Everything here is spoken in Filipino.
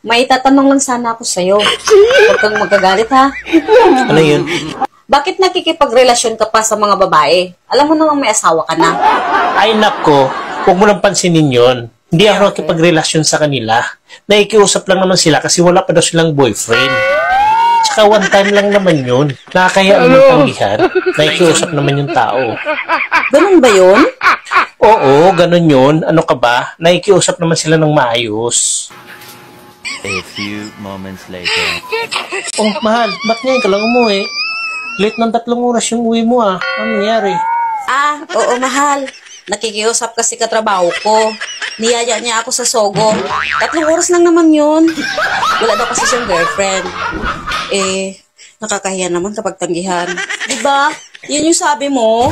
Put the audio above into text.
May tatanong lang sana ako sa'yo. Huwag kang magagalit, ha? Ano yun? Bakit nakikipagrelasyon ka pa sa mga babae? Alam mo namang may asawa ka na. Ay nako, huwag mo lang pansinin yun. Hindi ako nakipagrelasyon sa kanila. Naikiusap lang naman sila kasi wala pa daw silang boyfriend. Tsaka one time lang naman yun. Nakakaya naman tanggihan. Naikiusap naman yung tao. Ganun ba yun? Oo, ganun yun. Ano ka ba? Naikiusap naman sila ng maayos. A few moments later. Oh, mahal, ba't ngayon ka lang umuwi? Late ng 3 oras yung uwi mo ah. Ano nangyari? Oo, mahal. Nakikiusap kasi katrabaho ko. Niyaya niya ako sa Sogo. 3 oras lang naman yun. Wala daw kasi siyang girlfriend. Nakakahiya naman kapag tanggihan. Diba? Yun yung sabi mo.